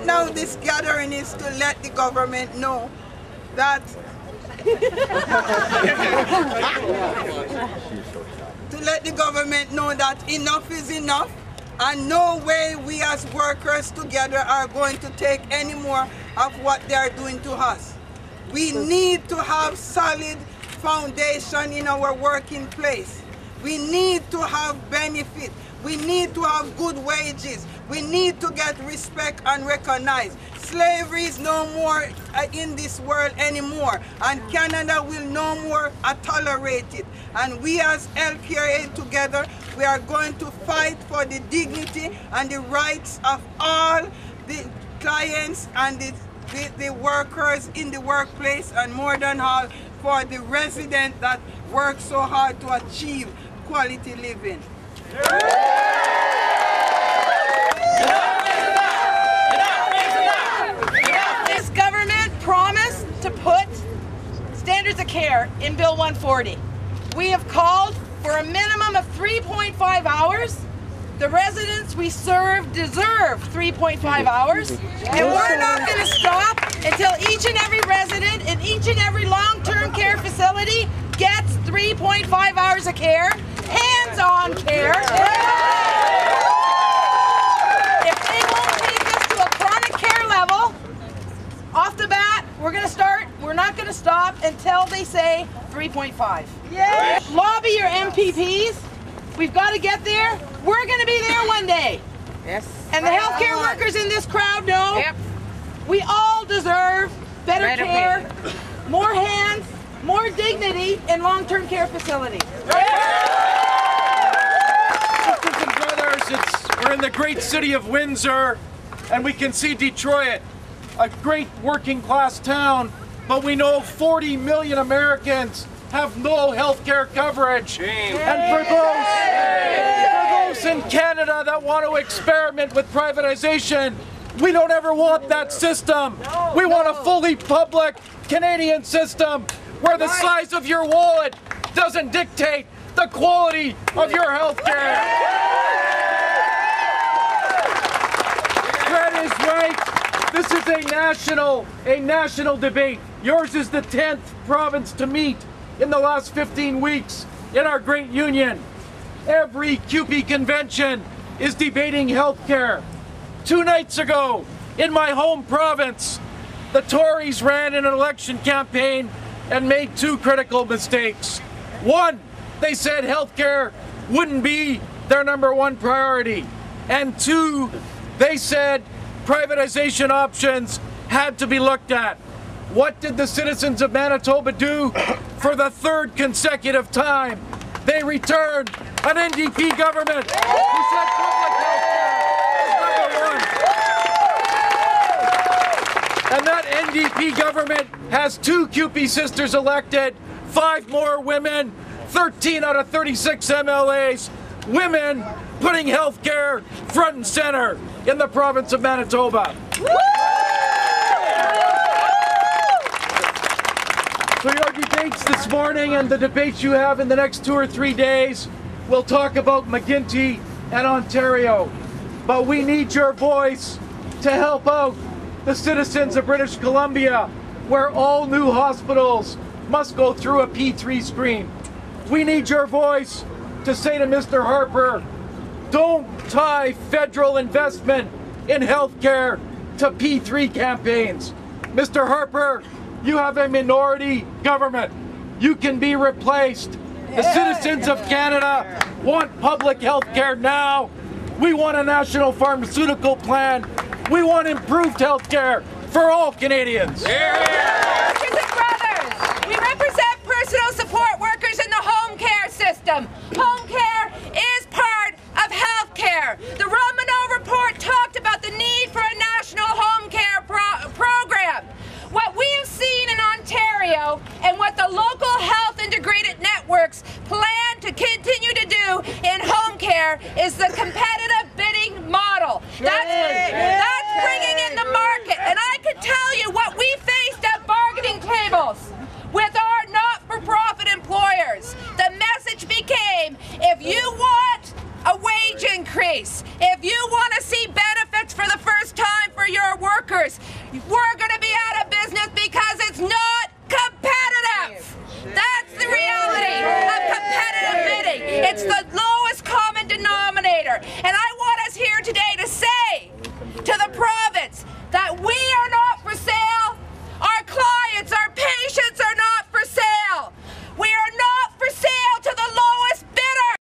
right now this gathering is to let the government know that enough is enough, and no way we as workers together are going to take any more of what they are doing to us. We need to have solid foundation in our working place. We need to have benefit. We need to have good wages. We need to get respect and recognized. Slavery is no more in this world anymore, and Canada will no more tolerate it. And we as LKRA together, we are going to fight for the dignity and the rights of all the clients and the workers in the workplace, and more than all, for the residents that work so hard to achieve quality living. This government promised to put standards of care in Bill 140. We have called for a minimum of 3.5 hours. The residents we serve deserve 3.5 hours, and we're not going to stop until each and every resident in each and every long-term care facility gets 3.5 hours of care, hands-on care. If they won't take us to a chronic care level, off the bat, we're not going to stop until they say 3.5. Yeah. Lobby your MPPs. We've got to get there. We're going to be there one day. Yes. And the healthcare workers in this crowd know we all deserve better care, more hands, more dignity in long-term care facilities. Sisters and brothers, we're in the great city of Windsor, and we can see Detroit, a great working-class town, but we know 40 million Americans have no health care coverage. And for those in Canada that want to experiment with privatization, we don't ever want that system. We want a fully public Canadian system where the size of your wallet doesn't dictate the quality of your health care. Fred is right. This is a national debate. Yours is the 10th province to meet in the last 15 weeks in our great union. Every CUPE convention is debating health care. 2 nights ago, in my home province, the Tories ran an election campaign and made 2 critical mistakes. 1, they said health care wouldn't be their #1 priority. And 2, they said privatization options had to be looked at. What did the citizens of Manitoba do for the 3rd consecutive time? They returned an NDP government who said public health care is #1. And that NDP government has 2 CUPE sisters elected, 5 more women, 13 out of 36 MLAs, women putting health care front and center in the province of Manitoba. So your debates this morning and the debates you have in the next 2 or 3 days will talk about McGuinty and Ontario. But we need your voice to help out the citizens of British Columbia, where all new hospitals must go through a P3 screen. We need your voice to say to Mr. Harper, don't tie federal investment in healthcare to P3 campaigns. Mr. Harper, you have a minority government. You can be replaced. The citizens of Canada want public health care now. We want a national pharmaceutical plan. We want improved health care for all Canadians. Sisters and brothers, we represent personal support workers in the home care system. Home care is part of health care. The Romanow report talked about the need for a national home care program. What we have seen in Ontario and what the local health integrated networks plan to continue to do in home care is the competitive bidding model. That's bringing in the market. And I can tell you what we faced at bargaining tables with our not-for-profit employers. The message became, workers. We're going to be out of business because it's not competitive. That's the reality of competitive bidding. It's the lowest common denominator. And I want us here today to say